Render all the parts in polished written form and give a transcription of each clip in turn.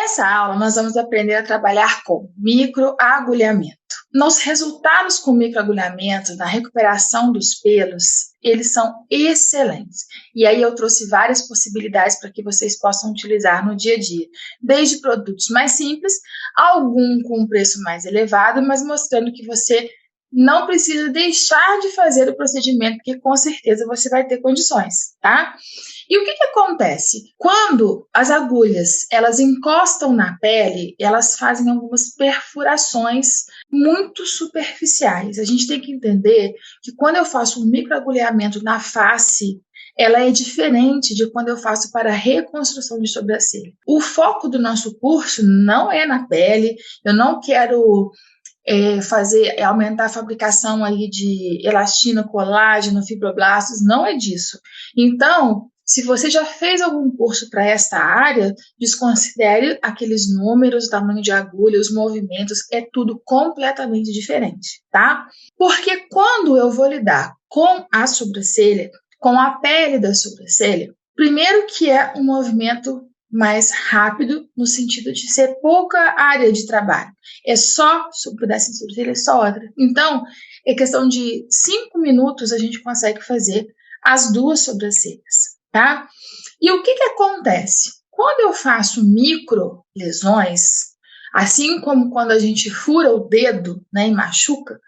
Essa aula nós vamos aprender a trabalhar com microagulhamento. Nos resultados com microagulhamento na recuperação dos pelos, eles são excelentes. E aí eu trouxe várias possibilidades para que vocês possam utilizar no dia a dia. Desde produtos mais simples, algum com um preço mais elevado, mas mostrando que você não precisa deixar de fazer o procedimento, porque com certeza você vai ter condições, tá? E o que acontece? Quando as agulhas elas encostam na pele, elas fazem algumas perfurações muito superficiais. A gente tem que entender que quando eu faço um microagulhamento na face, ela é diferente de quando eu faço para reconstrução de sobrancelha. O foco do nosso curso não é na pele, eu não quero aumentar a fabricação aí de elastina, colágeno, fibroblastos, não é disso. Então, se você já fez algum curso para esta área, desconsidere aqueles números, o tamanho de agulha, os movimentos, é tudo completamente diferente, tá? Porque quando eu vou lidar com a sobrancelha, com a pele da sobrancelha, primeiro que é um movimento mais rápido, no sentido de ser pouca área de trabalho. É só sobre o pedacinho de sobrancelha, é só outra. Então, é questão de 5 minutos a gente consegue fazer as duas sobrancelhas, tá? E o que acontece? Quando eu faço micro lesões, assim como quando a gente fura o dedo, né, e machuca,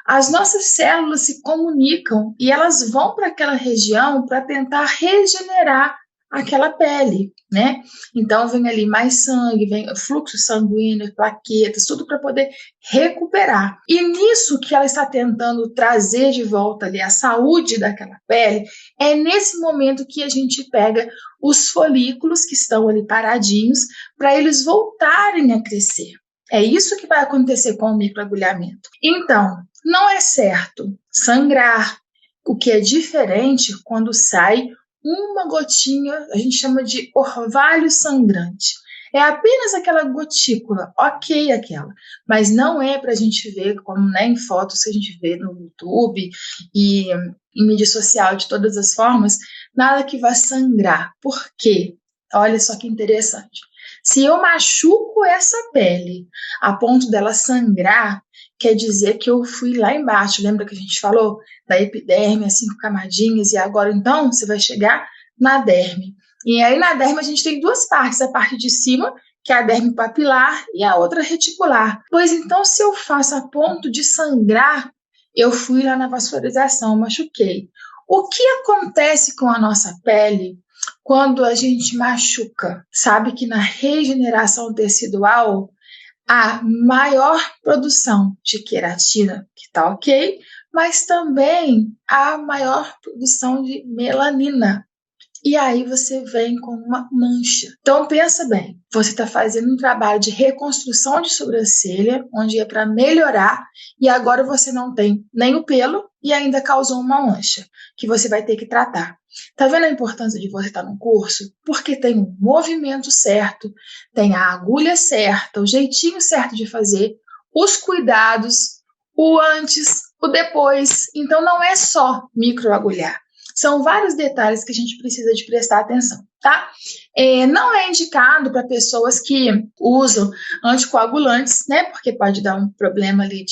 as nossas células se comunicam e elas vão para aquela região para tentar regenerar aquela pele, né? Então vem ali mais sangue, vem fluxo sanguíneo, plaquetas, tudo para poder recuperar. E nisso que ela está tentando trazer de volta ali a saúde daquela pele, é nesse momento que a gente pega os folículos que estão ali paradinhos para eles voltarem a crescer. É isso que vai acontecer com o microagulhamento. Então, não é certo sangrar, o que é diferente quando sai uma gotinha, a gente chama de orvalho sangrante. É apenas aquela gotícula, ok aquela, mas não é para a gente ver, como né, em fotos que a gente vê no YouTube e em mídia social de todas as formas, nada que vá sangrar. Por quê? Olha só que interessante. Se eu machuco essa pele a ponto dela sangrar, quer dizer que eu fui lá embaixo. Lembra que a gente falou da epiderme, as 5 camadinhas, e agora então você vai chegar na derme. E aí na derme a gente tem 2 partes, a parte de cima, que é a derme papilar, e a outra reticular. Pois então, se eu faço a ponto de sangrar, eu fui lá na vascularização, machuquei. O que acontece com a nossa pele quando a gente machuca? Sabe que na regeneração tecidual, a maior produção de queratina, que está ok, mas também a maior produção de melanina. E aí você vem com uma mancha. Então pensa bem, você está fazendo um trabalho de reconstrução de sobrancelha, onde é para melhorar, e agora você não tem nem o pelo e ainda causou uma mancha, que você vai ter que tratar. Tá vendo a importância de você estar no curso? Porque tem o movimento certo, tem a agulha certa, o jeitinho certo de fazer, os cuidados, o antes, o depois. Então não é só microagulhar. São vários detalhes que a gente precisa de prestar atenção, tá? Não é indicado para pessoas que usam anticoagulantes, né? Porque pode dar um problema ali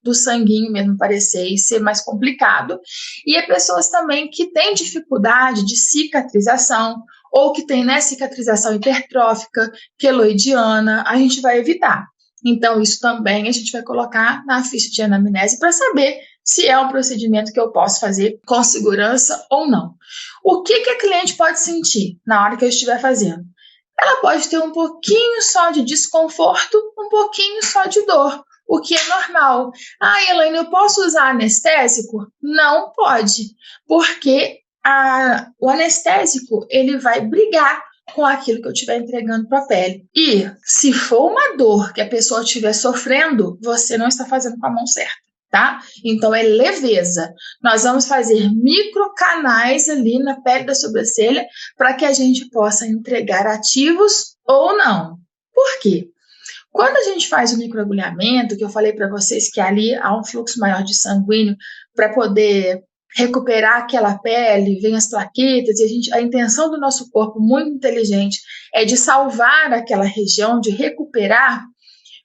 do sanguinho mesmo aparecer e ser mais complicado. E é pessoas também que têm dificuldade de cicatrização ou que tem, né, cicatrização hipertrófica, queloidiana, a gente vai evitar. Então, isso também a gente vai colocar na ficha de anamnese para saber se é um procedimento que eu posso fazer com segurança ou não. O que a cliente pode sentir na hora que eu estiver fazendo? Ela pode ter um pouquinho só de desconforto, um pouquinho só de dor, o que é normal. Ah, Elaine, eu posso usar anestésico? Não pode, porque o anestésico ele vai brigar com aquilo que eu estiver entregando para a pele. E se for uma dor que a pessoa estiver sofrendo, você não está fazendo com a mão certa. Tá? Então é leveza. Nós vamos fazer microcanais ali na pele da sobrancelha para que a gente possa entregar ativos ou não. Por quê? Quando a gente faz o microagulhamento, que eu falei para vocês que ali há um fluxo maior de sanguíneo para poder recuperar aquela pele, vem as plaquetas, e a intenção do nosso corpo, muito inteligente, é de salvar aquela região, de recuperar,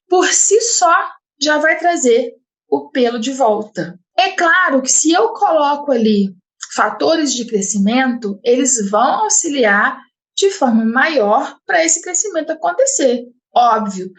por si só já vai trazer o pelo de volta. É claro que se eu coloco ali fatores de crescimento, eles vão auxiliar de forma maior para esse crescimento acontecer, óbvio,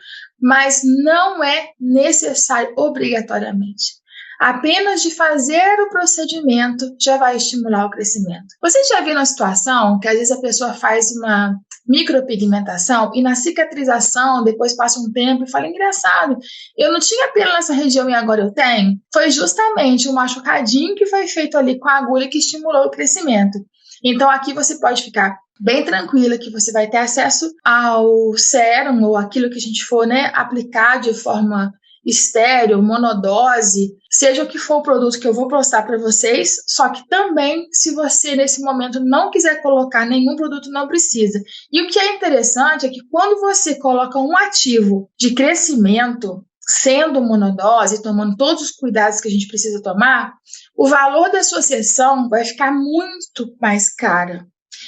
mas não é necessário obrigatoriamente. Apenas de fazer o procedimento já vai estimular o crescimento. Vocês já viram uma situação que às vezes a pessoa faz uma micropigmentação e na cicatrização depois passa um tempo e fala, engraçado, eu não tinha pelo nessa região e agora eu tenho? Foi justamente um machucadinho que foi feito ali com a agulha que estimulou o crescimento. Então aqui você pode ficar bem tranquila que você vai ter acesso ao sérum ou aquilo que a gente for, né, aplicar de forma estéreo, monodose, seja o que for o produto que eu vou postar para vocês, só que também, se você nesse momento não quiser colocar nenhum produto, não precisa. E o que é interessante é que quando você coloca um ativo de crescimento, sendo monodose, tomando todos os cuidados que a gente precisa tomar, o valor da sua sessão vai ficar muito mais cara.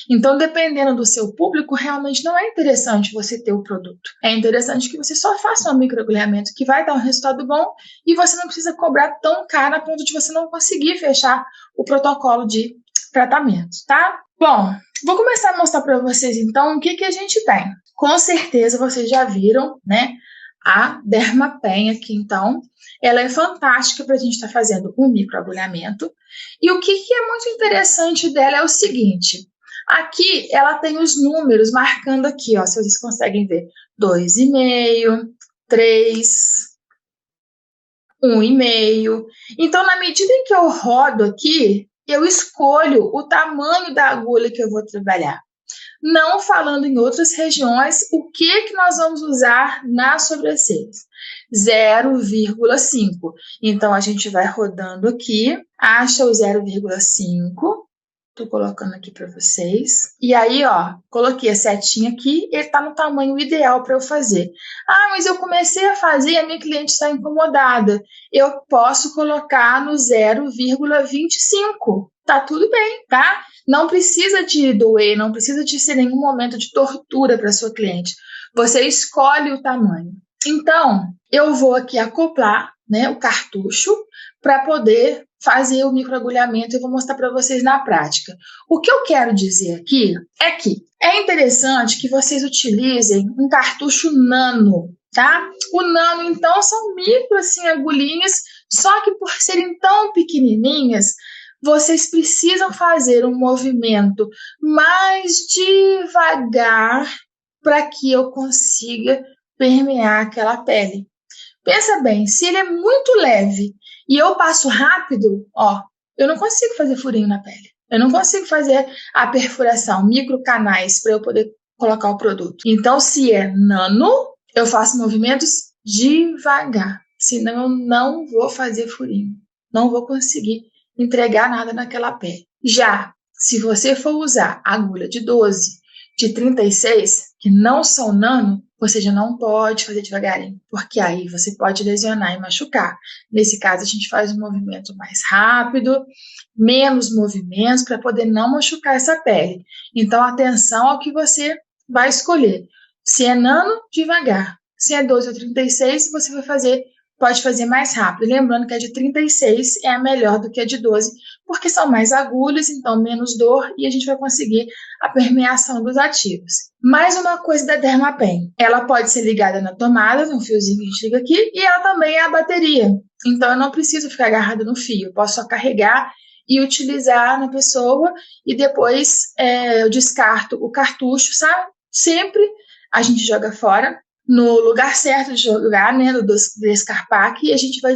Então, dependendo do seu público, realmente não é interessante você ter o produto. É interessante que você só faça um microagulhamento que vai dar um resultado bom e você não precisa cobrar tão caro a ponto de você não conseguir fechar o protocolo de tratamento, tá? Bom, vou começar a mostrar para vocês então o que a gente tem. Com certeza vocês já viram, né? A Dermapen aqui, então, ela é fantástica para a gente estar fazendo um microagulhamento. E o que é muito interessante dela é o seguinte: aqui ela tem os números marcando aqui, ó, se vocês conseguem ver, 2,5, 3, 1,5. Então, na medida em que eu rodo aqui, eu escolho o tamanho da agulha que eu vou trabalhar. Não falando em outras regiões, o que nós vamos usar nas sobrancelhas? 0,5. Então, a gente vai rodando aqui, acha o 0,5. Tô colocando aqui para vocês. E aí, ó, coloquei a setinha aqui, ele tá no tamanho ideal para eu fazer. Ah, mas eu comecei a fazer e a minha cliente está incomodada. Eu posso colocar no 0,25. Tá tudo bem, tá? Não precisa de doer, não precisa de ser nenhum momento de tortura para sua cliente. Você escolhe o tamanho. Então, eu vou aqui acoplar, né, o cartucho para poder fazer o microagulhamento. Eu vou mostrar para vocês na prática. O que eu quero dizer aqui é que é interessante que vocês utilizem um cartucho nano, tá? O nano, então, são micro, assim, agulhinhas, só que por serem tão pequenininhas, vocês precisam fazer um movimento mais devagar para que eu consiga permear aquela pele. Pensa bem, se ele é muito leve e eu passo rápido, ó, eu não consigo fazer furinho na pele. Eu não consigo fazer a perfuração, microcanais para eu poder colocar o produto. Então, se é nano, eu faço movimentos devagar, senão eu não vou fazer furinho. Não vou conseguir entregar nada naquela pele. Já, se você for usar agulha de 12, de 36, que não são nano, você já não pode fazer devagarinho, porque aí você pode lesionar e machucar. Nesse caso, a gente faz um movimento mais rápido, menos movimentos, para poder não machucar essa pele. Então, atenção ao que você vai escolher. Se é nano, devagar. Se é 12 ou 36, você vai fazer, pode fazer mais rápido. Lembrando que a de 36 é a melhor do que a de 12, porque são mais agulhas, então menos dor, e a gente vai conseguir a permeação dos ativos. Mais uma coisa da Dermapen, ela pode ser ligada na tomada, no fiozinho que a gente liga aqui, e ela também é a bateria. Então eu não preciso ficar agarrada no fio, eu posso só carregar e utilizar na pessoa, e depois eu descarto o cartucho, sabe? Sempre a gente joga fora, no lugar certo de jogar, né, no descarpar, e a gente vai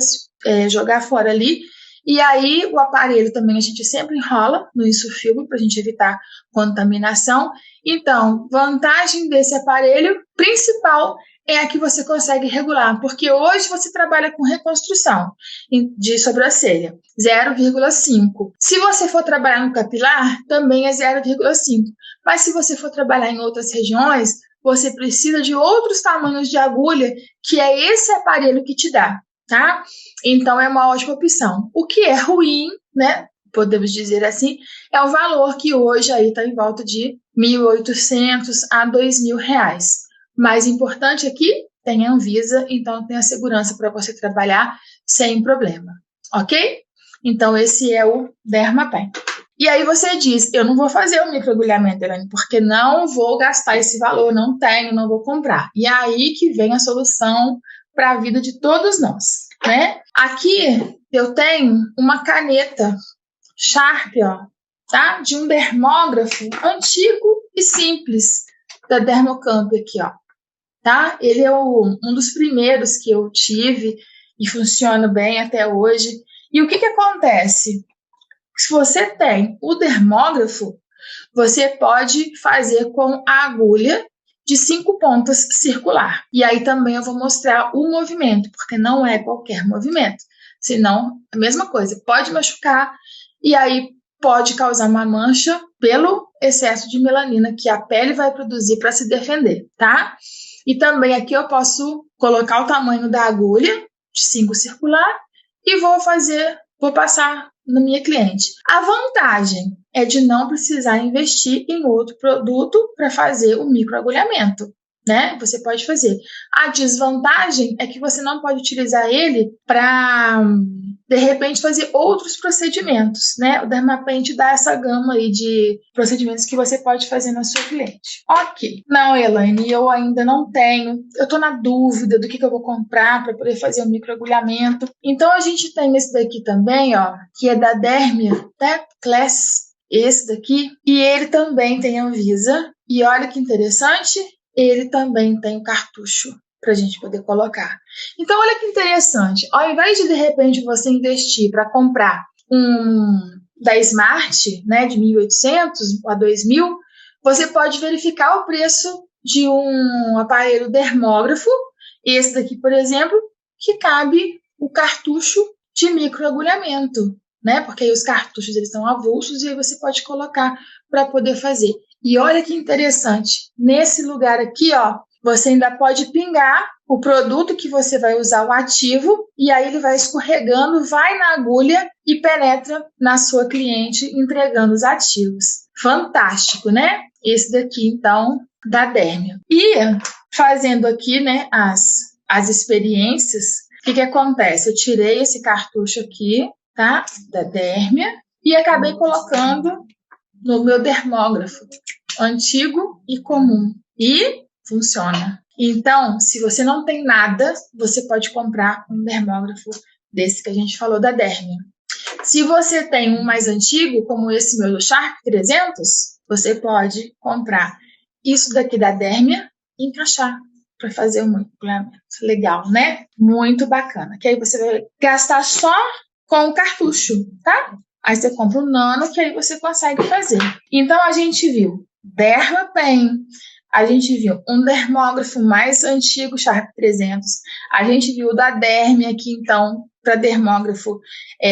jogar fora ali. E aí o aparelho também a gente sempre enrola no insufilme para a gente evitar contaminação. Então, vantagem desse aparelho principal é a que você consegue regular, porque hoje você trabalha com reconstrução de sobrancelha, 0,5. Se você for trabalhar no capilar, também é 0,5. Mas se você for trabalhar em outras regiões, você precisa de outros tamanhos de agulha, que é esse aparelho que te dá, tá? Então, é uma ótima opção. O que é ruim, né? podemos dizer assim, é o valor que hoje aí está em volta de R$ 1.800 a R$ 2.000. Mais importante aqui, tem a Anvisa, então tem a segurança para você trabalhar sem problema, ok? Então esse é o Dermapen. E aí você diz, eu não vou fazer o microagulhamento, Elaine, porque não vou gastar esse valor, não tenho, não vou comprar. E aí que vem a solução para a vida de todos nós, né? Aqui eu tenho uma caneta Sharp, ó, tá? De um dermógrafo antigo e simples da Dermocamp aqui, ó, tá? Ele é um dos primeiros que eu tive e funciona bem até hoje. E o que acontece? Se você tem o dermógrafo, você pode fazer com a agulha de 5 pontas circular. E aí também eu vou mostrar o movimento, porque não é qualquer movimento. Senão, a mesma coisa, pode machucar e aí pode causar uma mancha pelo excesso de melanina que a pele vai produzir para se defender, tá? E também aqui eu posso colocar o tamanho da agulha de 5 circular e vou passar na minha cliente. A vantagem é de não precisar investir em outro produto para fazer o microagulhamento, né? Você pode fazer. A desvantagem é que você não pode utilizar ele para, de repente, fazer outros procedimentos, né? O Dermapen te dá essa gama aí de procedimentos que você pode fazer na sua cliente. Ok. Não, Elaine, eu ainda não tenho. Eu tô na dúvida do que eu vou comprar para poder fazer o microagulhamento. Então, a gente tem esse daqui também, ó, que é da Dermia, né? Class, esse daqui. E ele também tem Anvisa. E olha que interessante, ele também tem o cartucho para a gente poder colocar. Então, olha que interessante. Ao invés de repente, você investir para comprar um da Smart, né, de 1.800 a 2.000, você pode verificar o preço de um aparelho dermógrafo, esse daqui, por exemplo, que cabe o cartucho de microagulhamento, né? Porque aí os cartuchos eles são avulsos e aí você pode colocar para poder fazer. E olha que interessante, nesse lugar aqui, ó, você ainda pode pingar o produto que você vai usar, o ativo, e aí ele vai escorregando, vai na agulha e penetra na sua cliente, entregando os ativos. Fantástico, né? Esse daqui, então, da Dermia. E fazendo aqui, né, as experiências, o que acontece? Eu tirei esse cartucho aqui, tá? Da Dermia, e acabei colocando no meu dermógrafo antigo e comum. E funciona. Então, se você não tem nada, você pode comprar um dermógrafo desse que a gente falou da Dermia. Se você tem um mais antigo, como esse meu do Sharp 300, você pode comprar isso daqui da Dermia e encaixar para fazer um microagulhamento. Legal, né? Muito bacana. Que aí você vai gastar só com o cartucho, tá? Aí você compra um nano, que aí você consegue fazer. Então, a gente viu Dermapen, a gente viu um dermógrafo mais antigo, Sharp 300, a gente viu o da Dermia aqui, então, para dermógrafo,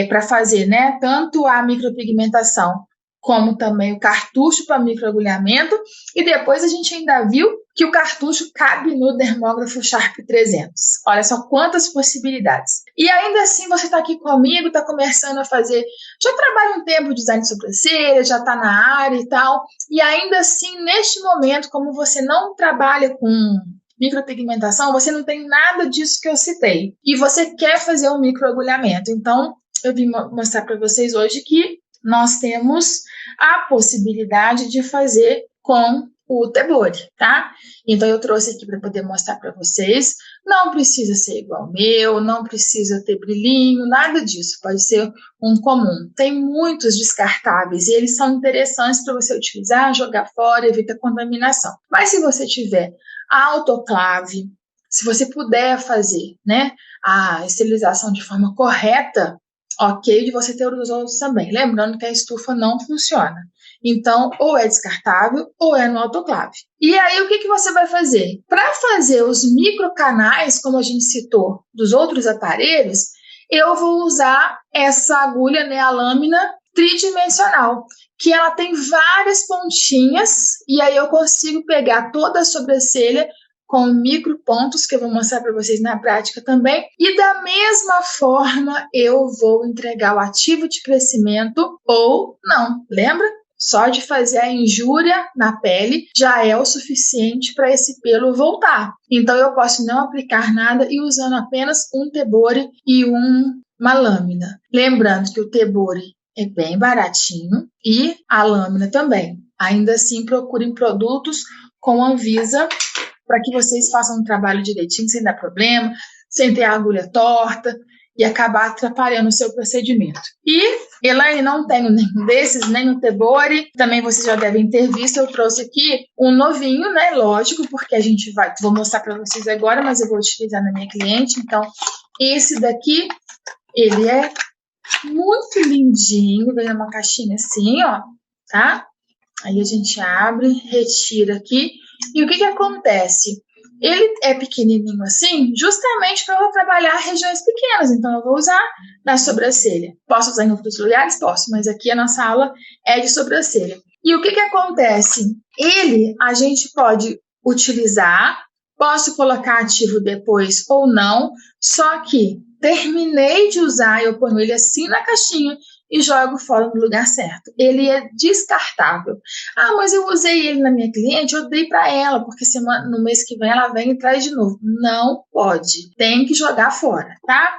para fazer, né, tanto a micropigmentação como também o cartucho para microagulhamento, e depois a gente ainda viu que o cartucho cabe no dermógrafo Sharp 300. Olha só quantas possibilidades. E ainda assim você está aqui comigo, está começando a fazer, já trabalha um tempo de design de sobrancelha, já está na área e tal, e ainda assim, neste momento, como você não trabalha com micropigmentação, você não tem nada disso que eu citei, e você quer fazer um microagulhamento. Então, eu vim mostrar para vocês hoje que nós temos a possibilidade de fazer com o Tebori, tá? Então, eu trouxe aqui para poder mostrar para vocês. Não precisa ser igual ao meu, não precisa ter brilhinho, nada disso. Pode ser um comum. Tem muitos descartáveis e eles são interessantes para você utilizar, jogar fora, evita contaminação. Mas se você tiver a autoclave, se você puder fazer, né, a esterilização de forma correta, ok, de você ter os outros também. Lembrando que a estufa não funciona. Então, ou é descartável ou é no autoclave. E aí, o que você vai fazer? Para fazer os microcanais, como a gente citou, dos outros aparelhos, eu vou usar essa agulha, né, a lâmina tridimensional, que ela tem várias pontinhas, e aí eu consigo pegar toda a sobrancelha com micropontos, que eu vou mostrar para vocês na prática também. E da mesma forma, eu vou entregar o ativo de crescimento ou não. Lembra? Só de fazer a injúria na pele já é o suficiente para esse pelo voltar. Então, eu posso não aplicar nada e usando apenas um Tebori e uma lâmina. Lembrando que o Tebori é bem baratinho e a lâmina também. Ainda assim, procurem produtos com Anvisa para que vocês façam um trabalho direitinho, sem dar problema, sem ter a agulha torta e acabar atrapalhando o seu procedimento. E Elaine, não tenho nenhum desses, nem o Tebori. Também vocês já devem ter visto, eu trouxe aqui um novinho, né? Lógico, porque vou mostrar para vocês agora, mas eu vou utilizar na minha cliente. Então, esse daqui, ele é muito lindinho, vem numa caixinha assim, ó, tá? Aí a gente abre, retira aqui. E o que acontece? Ele é pequenininho assim, justamente para eu trabalhar regiões pequenas. Então, eu vou usar na sobrancelha. Posso usar em outros lugares? Posso, mas aqui a nossa aula é de sobrancelha. E o que acontece? A gente pode utilizar, posso colocar ativo depois ou não, só que terminei de usar, eu ponho ele assim na caixinha e jogo fora no lugar certo. Ele é descartável. Ah, mas eu usei ele na minha cliente, eu dei para ela, porque no mês que vem ela vem e traz de novo. Não pode. Tem que jogar fora, tá?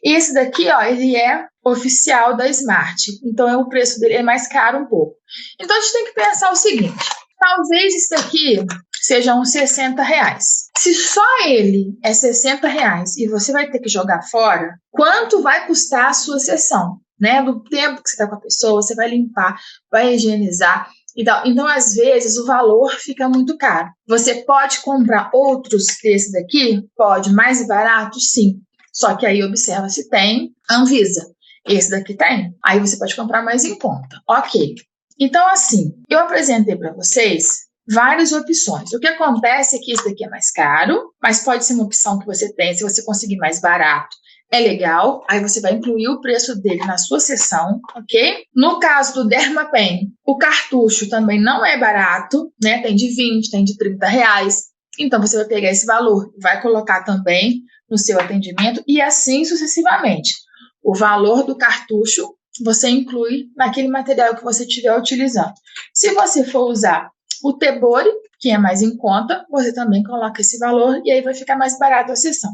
Esse daqui, ó, ele é oficial da Smart. Então, o preço dele é mais caro um pouco. Então, a gente tem que pensar o seguinte. Talvez isso daqui seja uns R$60. Se só ele é R$60 e você vai ter que jogar fora, quanto vai custar a sua sessão? Né, do tempo que você está com a pessoa, você vai limpar, vai higienizar e tal. Então, às vezes, o valor fica muito caro. Você pode comprar outros desse daqui? Pode. Mais barato? Sim. Só que aí observa se tem Anvisa. Esse daqui tem. Aí você pode comprar mais em conta. Ok. Então, assim, eu apresentei para vocês várias opções. O que acontece é que esse daqui é mais caro, mas pode ser uma opção que você tem se você conseguir mais barato. É legal, aí você vai incluir o preço dele na sua sessão, ok? No caso do Dermapen, o cartucho também não é barato, né? Tem de 20, tem de R$30. Então, você vai pegar esse valor e vai colocar também no seu atendimento e assim sucessivamente. O valor do cartucho você inclui naquele material que você estiver utilizando. Se você for usar o Tebori, que é mais em conta, você também coloca esse valor e aí vai ficar mais barato a sessão.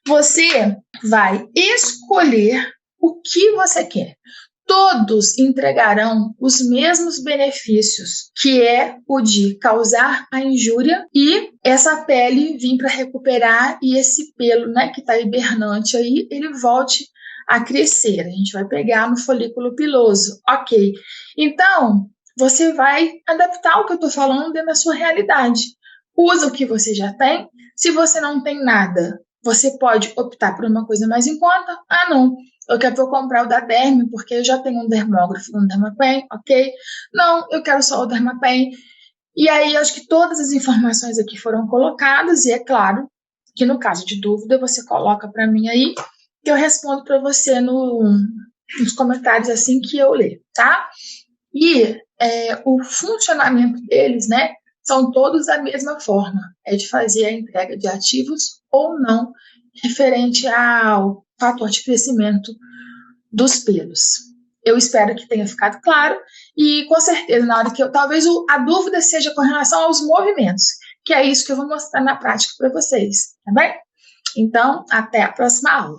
Você vai escolher o que você quer. Todos entregarão os mesmos benefícios, que é o de causar a injúria e essa pele vir para recuperar e esse pelo, né, que está hibernante aí, ele volte a crescer. A gente vai pegar no folículo piloso, ok. Então, você vai adaptar o que eu estou falando dentro da sua realidade. Usa o que você já tem. Se você não tem nada, você pode optar por uma coisa mais em conta. Ah, não, vou comprar o da Derme, porque eu já tenho um dermógrafo no Dermapen, ok? Não, eu quero só o Dermapen. E aí, acho que todas as informações aqui foram colocadas, e é claro que no caso de dúvida, você coloca para mim aí, que eu respondo para você nos comentários assim que eu ler, tá? E o funcionamento deles, né, são todos da mesma forma, é de fazer a entrega de ativos ou não, referente ao fator de crescimento dos pelos. Eu espero que tenha ficado claro e, com certeza, na hora que talvez a dúvida seja com relação aos movimentos, que é isso que eu vou mostrar na prática para vocês, tá bem? Então, até a próxima aula.